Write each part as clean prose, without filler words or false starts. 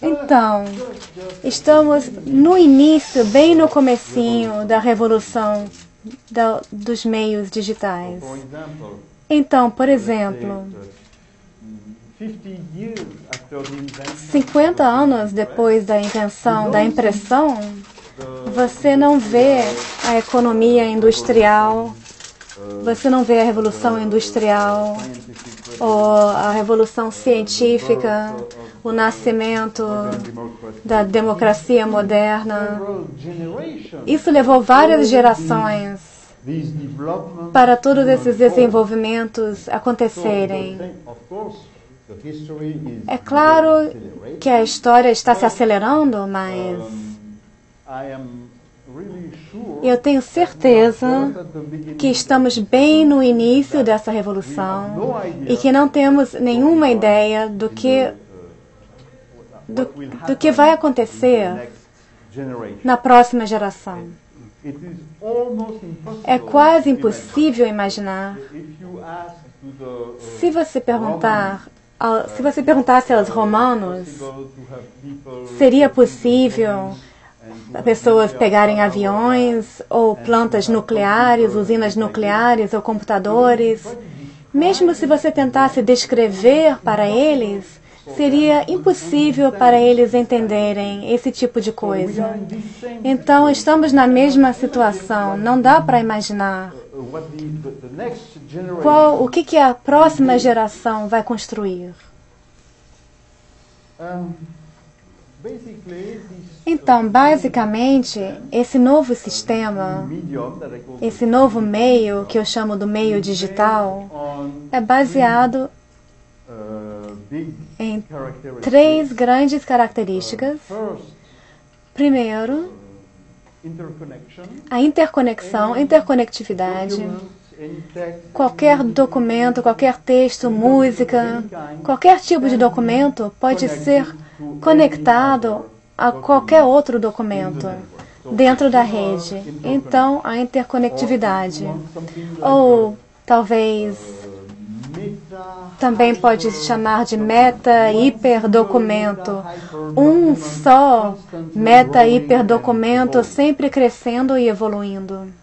Então, estamos no início, bem no comecinho da revolução dos meios digitais. Então, por exemplo, 50 anos depois da invenção da impressão, você não vê a economia industrial, você não vê a revolução industrial, ou a revolução científica, o nascimento da democracia moderna. Isso levou várias gerações para todos esses desenvolvimentos acontecerem. É claro que a história está se acelerando, mas eu tenho certeza que estamos bem no início dessa revolução e que não temos nenhuma ideia do que vai acontecer na próxima geração. É quase impossível imaginar. Se você perguntasse aos romanos, seria possível pessoas pegarem aviões, ou plantas nucleares, usinas nucleares, ou computadores. Mesmo se você tentasse descrever para eles, seria impossível para eles entenderem esse tipo de coisa. Então, estamos na mesma situação. Não dá para imaginar o que a próxima geração vai construir. Então, basicamente, esse novo sistema, esse novo meio, que eu chamo do meio digital, é baseado em 3 grandes características. Primeiro, a interconectividade. Qualquer documento, qualquer texto, música, qualquer tipo de documento pode ser conectado a qualquer outro documento dentro da rede. Então, a interconectividade. Ou talvez também pode se chamar de meta-hiperdocumento. Um só meta-hiperdocumento sempre crescendo e evoluindo.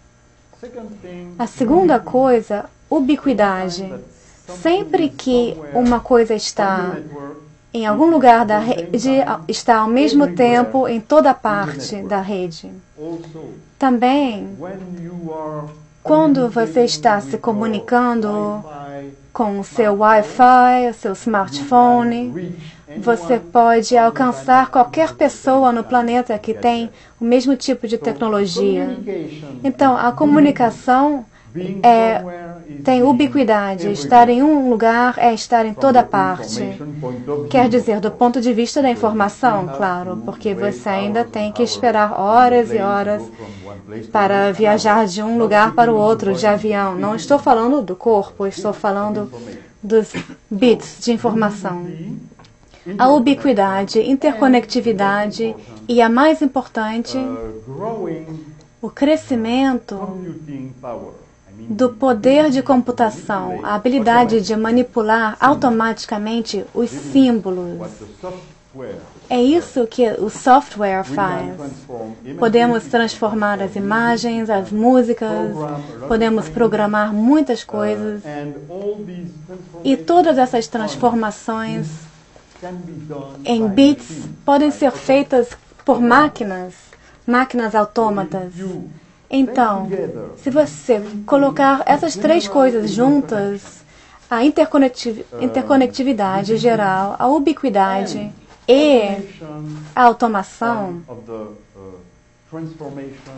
A segunda coisa, ubiquidade. Sempre que uma coisa está em algum lugar da rede, está ao mesmo tempo em toda parte da rede. Também, quando você está se comunicando com o seu Wi-Fi, o seu smartphone, você pode alcançar qualquer pessoa no planeta que tem o mesmo tipo de tecnologia. Então, a comunicação tem ubiquidade. Estar em um lugar é estar em toda parte. Quer dizer, do ponto de vista da informação, claro, porque você ainda tem que esperar horas e horas para viajar de um lugar para o outro de avião. Não estou falando do corpo, estou falando dos bits de informação. A ubiquidade, interconectividade e a mais importante, o crescimento do poder de computação, a habilidade de manipular automaticamente os símbolos. É isso que o software faz. Podemos transformar as imagens, as músicas, podemos programar muitas coisas. E todas essas transformações em bits podem ser feitas por máquinas autômatas. Então, se você colocar essas 3 coisas juntas, a interconectividade geral, a ubiquidade e a automação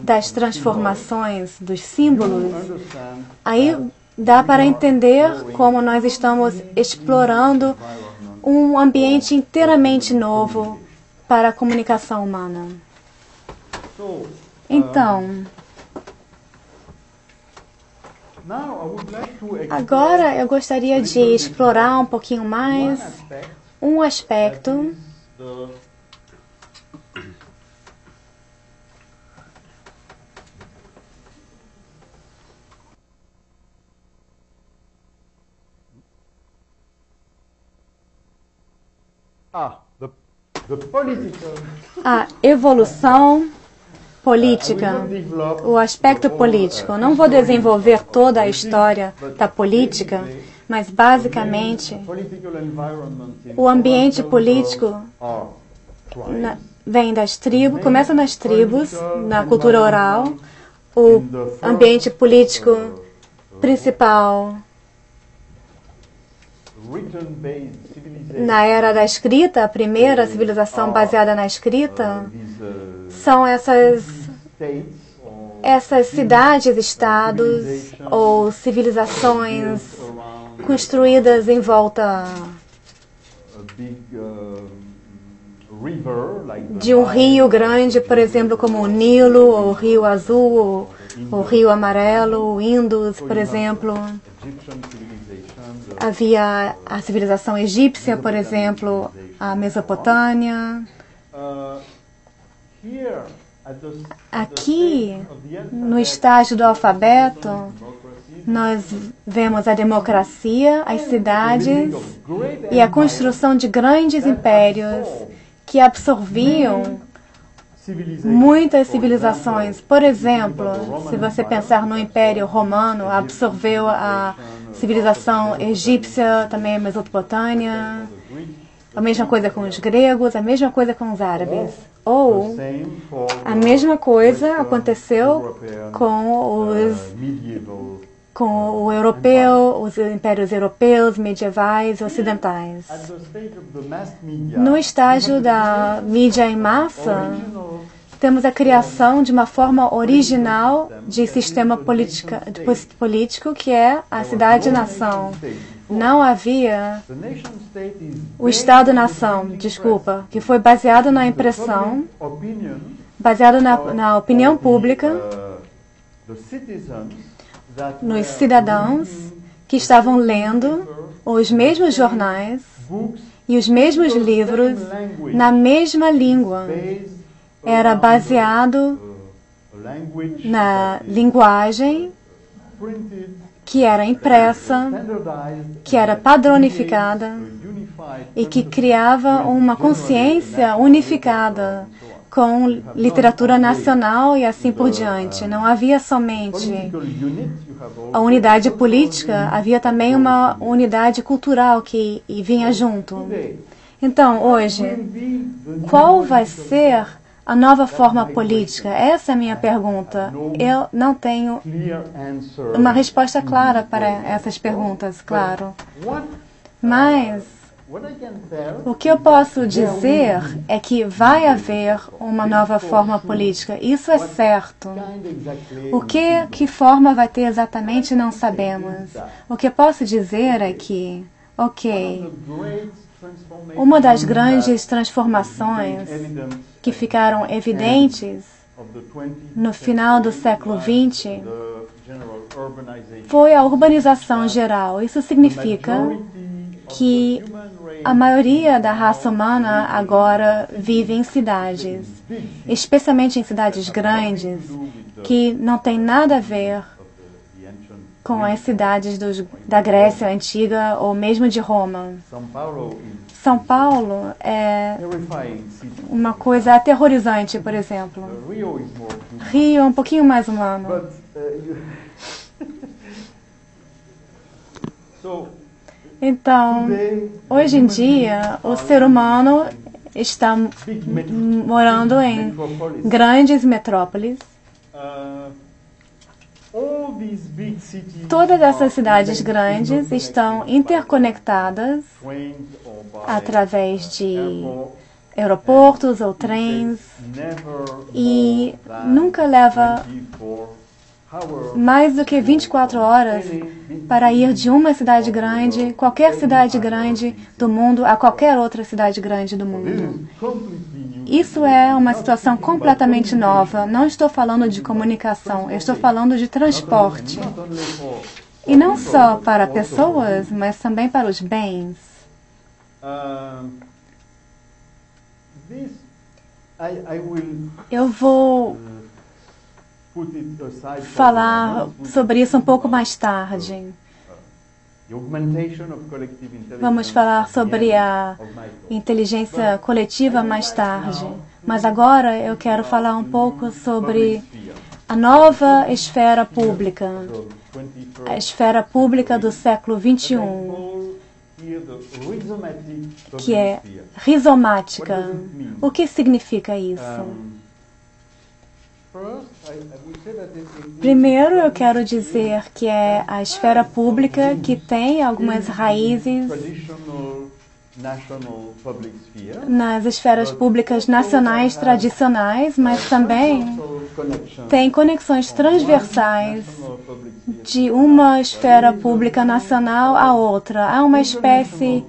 das transformações dos símbolos, aí dá para entender como nós estamos explorando um ambiente inteiramente novo para a comunicação humana. Então, agora eu gostaria de explorar um pouquinho mais um aspecto a evolução política, o aspecto político. Não vou desenvolver toda a história da política, mas basicamente o ambiente político vem das tribos, começa nas tribos, na cultura oral, o ambiente político principal na era da escrita, a primeira civilização baseada na escrita, são essas cidades, estados ou civilizações construídas em volta de um rio grande, por exemplo, como o Nilo, ou o Rio Azul, ou o Rio Amarelo, o Indus, por exemplo. Havia a civilização egípcia, por exemplo, a Mesopotâmia. Aqui, no estágio do alfabeto, nós vemos a democracia, as cidades e a construção de grandes impérios que absorviam muitas civilizações. Por exemplo, se você pensar no Império Romano, absorveu a civilização egípcia, também a Mesopotâmia, a mesma coisa com os gregos, a mesma coisa com os árabes. Ou a mesma coisa aconteceu com o europeu, os impérios europeus, medievais, ocidentais. No estágio da mídia em massa, temos a criação de uma forma original de sistema político, que é a cidade-nação. Não havia o Estado-nação, que foi baseado na impressão, baseado na opinião pública, nos cidadãos que estavam lendo os mesmos jornais e os mesmos livros na mesma língua. Era baseado na linguagem que era impressa, que era padronificada e que criava uma consciência unificada com literatura nacional e assim por diante. Não havia somente a unidade política, havia também uma unidade cultural que vinha junto. Então, hoje, qual vai ser a nova forma política? Essa é a minha pergunta. Eu não tenho uma resposta clara para essas perguntas, claro. Mas o que eu posso dizer é que vai haver uma nova forma política. Isso é certo. Que forma vai ter exatamente não sabemos. O que eu posso dizer é que, uma das grandes transformações que ficaram evidentes no final do século XX foi a urbanização geral. Isso significa que a maioria da raça humana agora vive em cidades, especialmente em cidades grandes, que não tem nada a ver com as cidades da Grécia Antiga ou mesmo de Roma. São Paulo é uma coisa aterrorizante, por exemplo. Rio é um pouquinho mais humano. Então, hoje em dia, o ser humano está morando em grandes metrópoles. Todas essas cidades grandes estão interconectadas através de aeroportos ou trens e nunca leva mais do que 24 horas para ir de uma cidade grande, qualquer cidade grande do mundo, a qualquer outra cidade grande do mundo. Isso é uma situação completamente nova. Não estou falando de comunicação, eu estou falando de transporte. E não só para pessoas, mas também para os bens. Eu vou falar sobre isso um pouco mais tarde. Vamos falar sobre a inteligência coletiva mais tarde. Mas agora eu quero falar um pouco sobre a nova esfera pública, a esfera pública do século XXI, que é rizomática. O que significa isso? Primeiro, eu quero dizer que é a esfera pública que tem algumas raízes nas esferas públicas nacionais tradicionais, mas também tem conexões transversais de uma esfera pública nacional à outra. Há uma espécie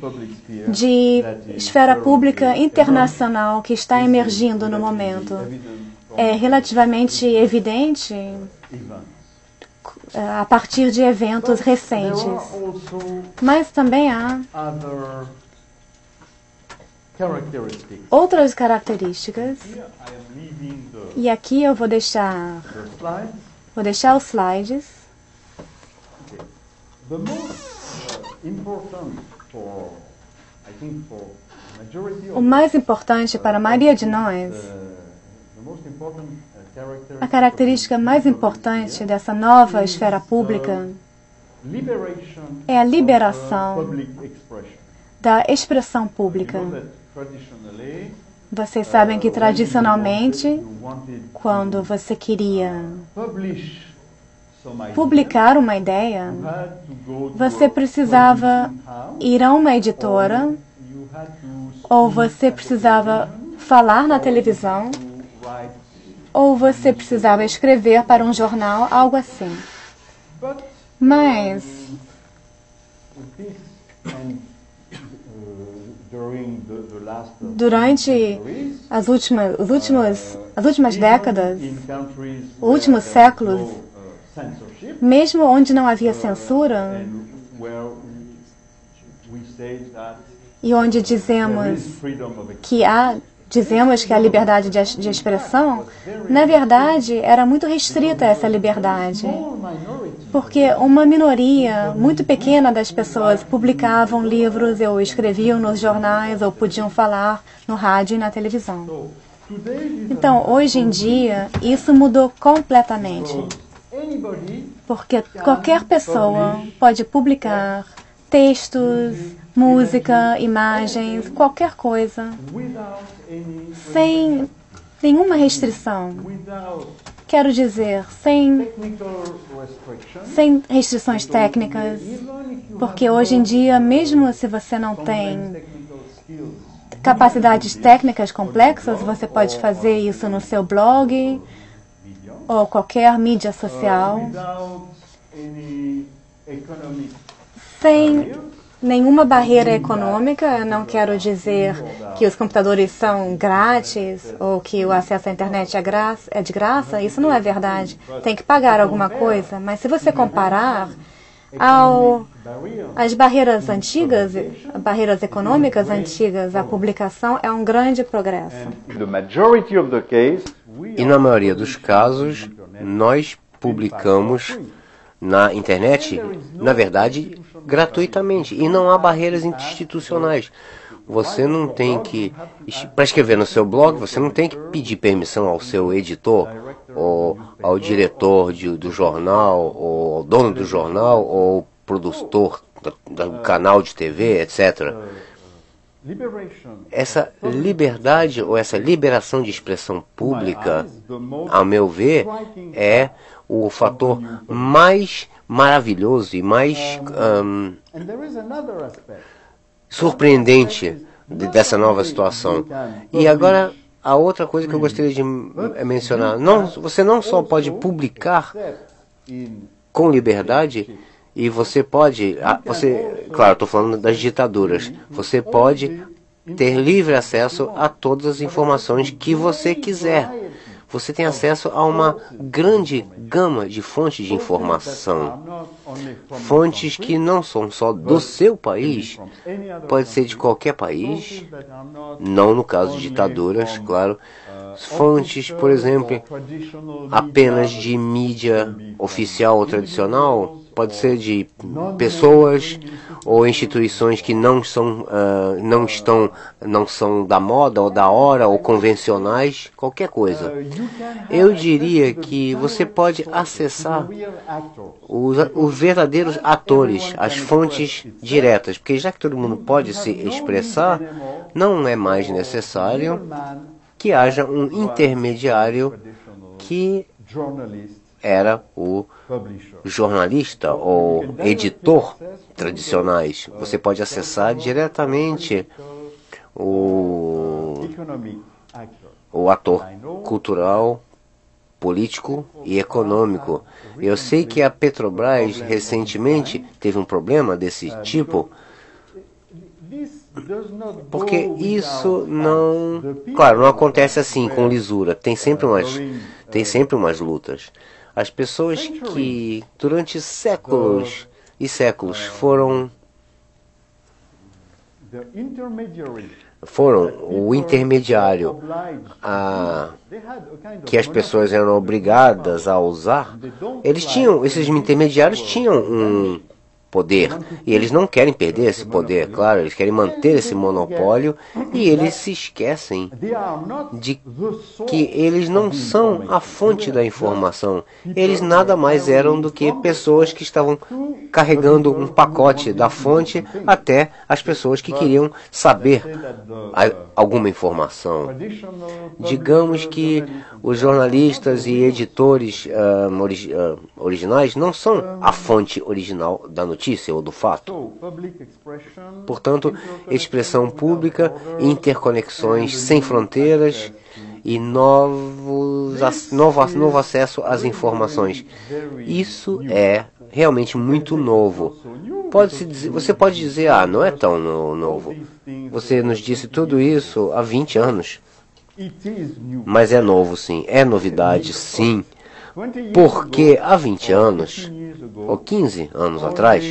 de esfera pública internacional que está emergindo no momento. É relativamente evidente a partir de eventos recentes. Mas também há outras características. E aqui eu vou deixar os slides. O mais importante para a maioria de nós, a característica mais importante dessa nova esfera pública é a liberação da expressão pública. Vocês sabem que tradicionalmente, quando você queria publicar uma ideia, você precisava ir a uma editora ou você precisava falar na televisão ou você precisava escrever para um jornal, algo assim. Mas durante as últimas décadas, os últimos séculos, mesmo onde não havia censura, e onde dizemos que há liberdade de expressão, na verdade, era muito restrita essa liberdade, porque uma minoria muito pequena das pessoas publicavam livros ou escreviam nos jornais ou podiam falar no rádio e na televisão. Então, hoje em dia, isso mudou completamente, porque qualquer pessoa pode publicar textos, música, imagens, qualquer coisa, sem nenhuma restrição. Quero dizer, sem restrições técnicas, porque hoje em dia, mesmo se você não tem capacidades técnicas complexas, você pode fazer isso no seu blog ou qualquer mídia social, sem nenhuma barreira econômica. Eu não quero dizer que os computadores são grátis ou que o acesso à internet é de graça. Isso não é verdade. Tem que pagar alguma coisa. Mas se você comparar às barreiras antigas, barreiras econômicas antigas, a publicação é um grande progresso. E na maioria dos casos, nós publicamos na internet, na verdade, gratuitamente. E não há barreiras institucionais. Você não tem que, para escrever no seu blog, você não tem que pedir permissão ao seu editor, ou ao diretor do jornal, ou ao dono do jornal, ou ao produtor do canal de TV, etc. Essa liberdade ou essa liberação de expressão pública, ao meu ver, é o fator mais maravilhoso e mais surpreendente dessa nova situação. E agora, a outra coisa que eu gostaria de mencionar, você não só pode publicar com liberdade, e você pode, claro, estou falando das ditaduras, você pode ter livre acesso a todas as informações que você quiser. Você tem acesso a uma grande gama de fontes de informação. Fontes que não são só do seu país, pode ser de qualquer país, não no caso de ditaduras, claro. Fontes, por exemplo, apenas de mídia oficial ou tradicional, pode ser de pessoas ou instituições que não são da moda ou da hora ou convencionais, qualquer coisa. Eu diria que você pode acessar os verdadeiros atores, as fontes diretas, porque já que todo mundo pode se expressar, não é mais necessário que haja um intermediário que era o jornalista ou editor tradicionais. Você pode acessar diretamente o ator cultural, político e econômico. Eu sei que a Petrobras recentemente teve um problema desse tipo, porque isso claro, não acontece assim com lisura. Tem sempre umas lutas. As pessoas que durante séculos e séculos foram o intermediário que as pessoas eram obrigadas a usar. Esses intermediários tinham um poder, e eles não querem perder esse poder, claro, eles querem manter esse monopólio, e eles se esquecem de que eles não são a fonte da informação. Eles nada mais eram do que pessoas que estavam carregando um pacote da fonte até as pessoas que queriam saber alguma informação. Digamos que os jornalistas e editores originais não são a fonte original da notícia ou do fato. Portanto, expressão pública, interconexões sem fronteiras e novo acesso às informações. Isso é realmente muito novo. Você pode dizer, não é tão novo. Você nos disse tudo isso há 20 anos. Mas é novo, sim. É novidade, sim. Porque há 20 anos, ou 15 anos atrás,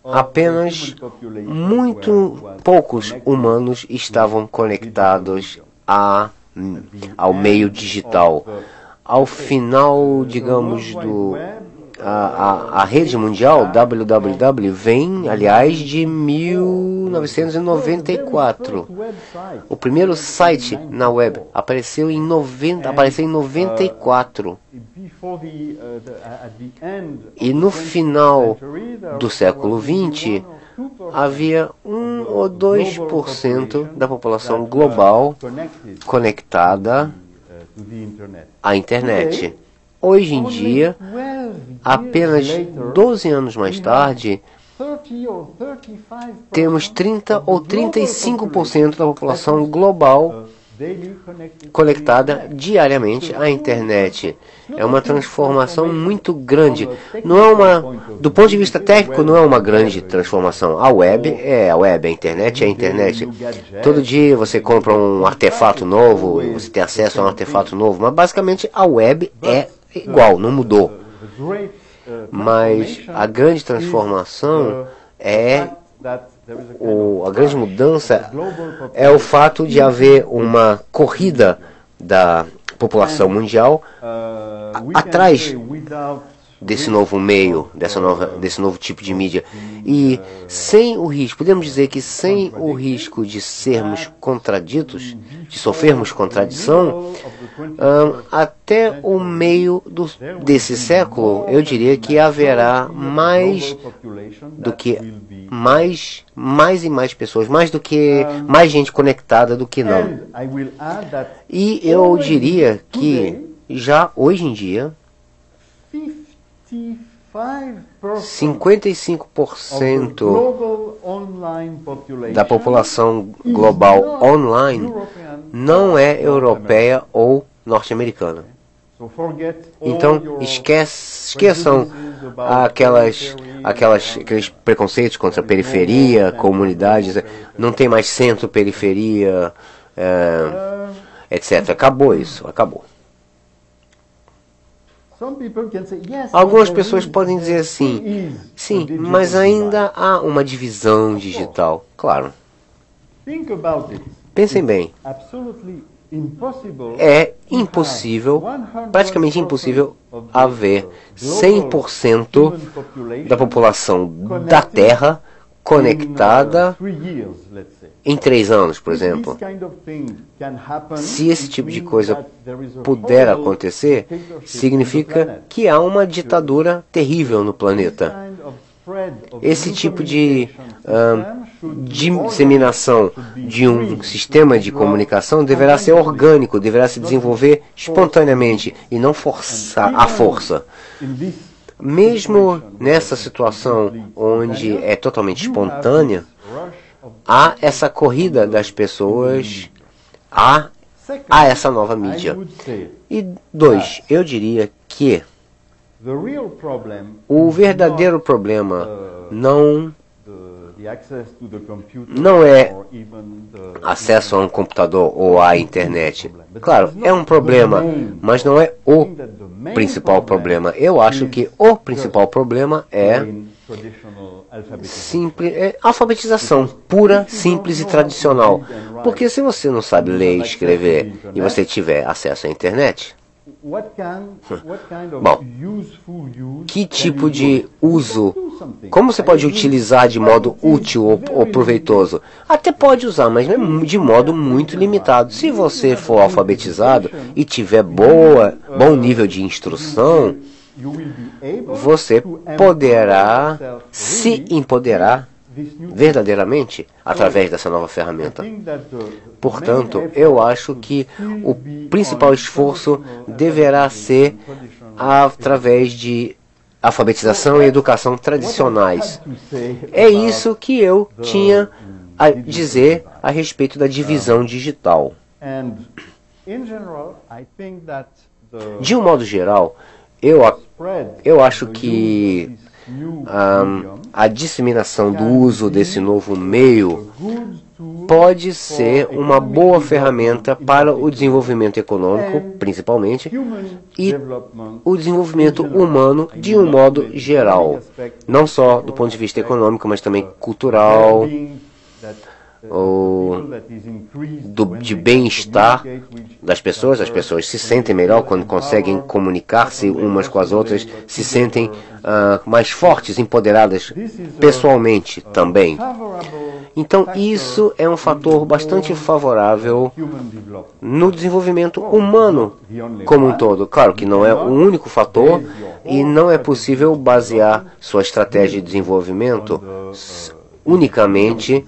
apenas muito poucos humanos estavam conectados ao meio digital. Ao final, digamos, a rede mundial, WWW, vem, aliás, de 1994. O primeiro site na web apareceu em 94. E no final do século XX, havia 1 ou 2% da população global conectada à internet. Hoje em dia, apenas 12 anos mais tarde, temos 30 ou 35% da população global conectada diariamente à internet. É uma transformação muito grande. Do ponto de vista técnico, não é uma grande transformação. A web é a internet é a internet. Todo dia você compra um artefato novo e você tem acesso a um artefato novo, mas basicamente a web é igual, não mudou. Mas a grande transformação a grande mudança é o fato de haver uma corrida da população mundial atrás desse novo meio, desse novo tipo de mídia. E sem o risco, podemos dizer que sem o risco de sermos contraditos, de sofrermos contradição, até o meio desse século, eu diria que haverá mais e mais pessoas, mais gente conectada do que não. E eu diria que já hoje em dia 55% da população global online não é europeia ou norte-americana. Então, esqueçam aqueles preconceitos contra a periferia, comunidades, não tem mais centro, periferia, etc. Acabou isso, acabou. Algumas pessoas podem dizer assim, sim, mas ainda há uma divisão digital. Claro. Pensem bem. é impossível, praticamente impossível, haver 100% da população da Terra conectada em 3 anos, por exemplo. Se esse tipo de coisa puder acontecer, significa que há uma ditadura terrível no planeta. Esse tipo de disseminação de um sistema de comunicação deverá ser orgânico, deverá se desenvolver espontaneamente e não forçar à força. Mesmo nessa situação onde é totalmente espontânea, há essa corrida das pessoas a essa nova mídia. E 2, eu diria que o verdadeiro problema não é acesso a um computador ou à internet. Claro, é um problema, mas não é o principal problema. Eu acho que o principal problema é alfabetização pura, simples e tradicional. Porque se você não sabe ler e escrever e você tiver acesso à internet, bom, que tipo de uso, como você pode utilizar de modo útil ou proveitoso? Até pode usar, mas de modo muito limitado. Se você for alfabetizado e tiver bom nível de instrução, você poderá se empoderar verdadeiramente através dessa nova ferramenta. Portanto, eu acho que o principal esforço deverá ser através de alfabetização e educação tradicionais. É isso que eu tinha a dizer a respeito da divisão digital. De um modo geral, eu acho que a disseminação do uso desse novo meio pode ser uma boa ferramenta para o desenvolvimento econômico, principalmente, e o desenvolvimento humano de um modo geral. Não só do ponto de vista econômico, mas também cultural, de bem-estar das pessoas. As pessoas se sentem melhor quando conseguem comunicar-se umas com as outras, se sentem mais fortes, empoderadas pessoalmente também. Então isso é um fator bastante favorável no desenvolvimento humano como um todo. Claro que não é o único fator e não é possível basear sua estratégia de desenvolvimento unicamente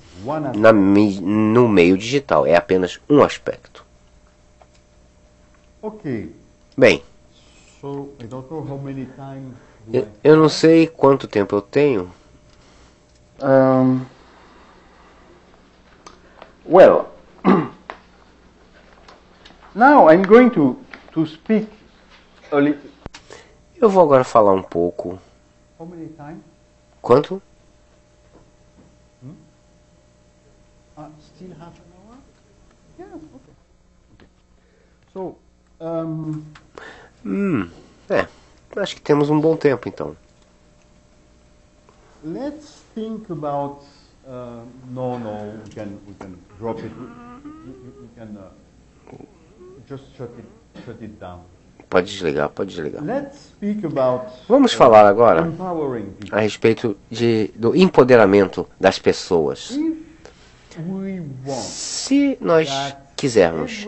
no meio digital. É apenas um aspecto. Bem, eu não sei quanto tempo eu tenho. Well, now I'm going to speak a little. Eu vou agora falar um pouco. How many time? Quanto? Still half an hour? Yeah, okay. So, acho que temos um bom tempo então. Let's think about. No, we can drop it. We can just shut it down. Pode desligar, pode desligar. Let's speak about, vamos falar agora empowering people. A respeito do empoderamento das pessoas. Se nós quisermos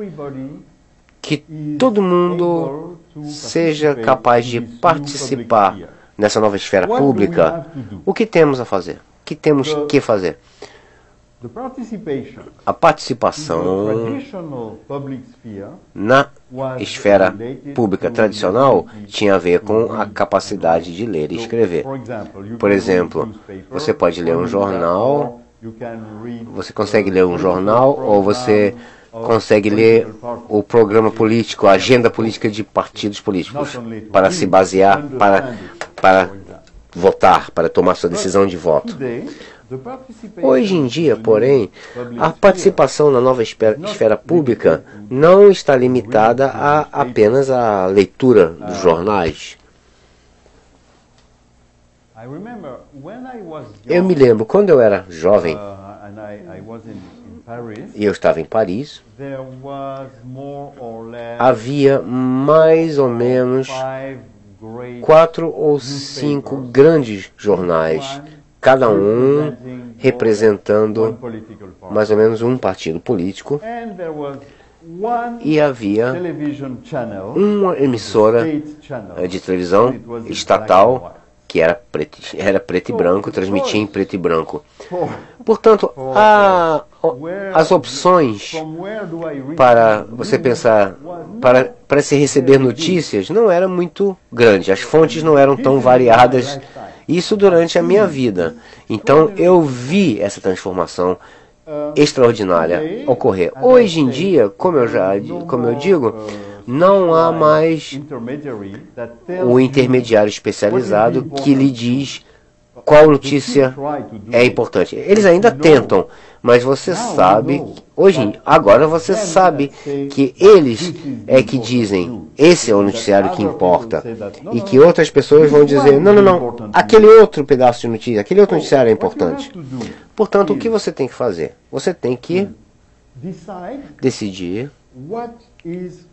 que todo mundo seja capaz de participar nessa nova esfera pública, o que temos a fazer? O que temos que fazer? A participação na esfera pública tradicional tinha a ver com a capacidade de ler e escrever. Por exemplo, você pode ler um jornal, você consegue ler um jornal ou você consegue ler o programa político, a agenda política de partidos políticos, para se basear, para votar, para tomar sua decisão de voto. Hoje em dia, porém, a participação na nova esfera pública não está limitada apenas à leitura dos jornais. Eu me lembro, quando eu era jovem, e eu estava em Paris, there was more or less havia mais ou menos 4 ou 5 grandes jornais, cada um representando mais ou menos um partido político, and there was one e havia television channel, uma emissora state channel, de televisão and it was in black and estatal white. que era preto e branco, transmitia em preto e branco. For- Portanto, as opções From where do I read para você pensar, para se receber notícias, não era muito grande. As fontes não eram tão variadas. Isso durante a minha vida. Então, eu vi essa transformação extraordinária ocorrer. Hoje em dia, como eu digo, não há mais intermediary that tells o intermediário especializado que lhe diz qual notícia é importante. Eles ainda tentam, mas você sabe, agora você sabe que eles é que dizem, esse é o noticiário que importa, e que outras pessoas vão dizer, não, aquele outro pedaço de notícia, aquele outro noticiário é importante. Portanto, o que você tem que fazer? Você tem que decide decidir what is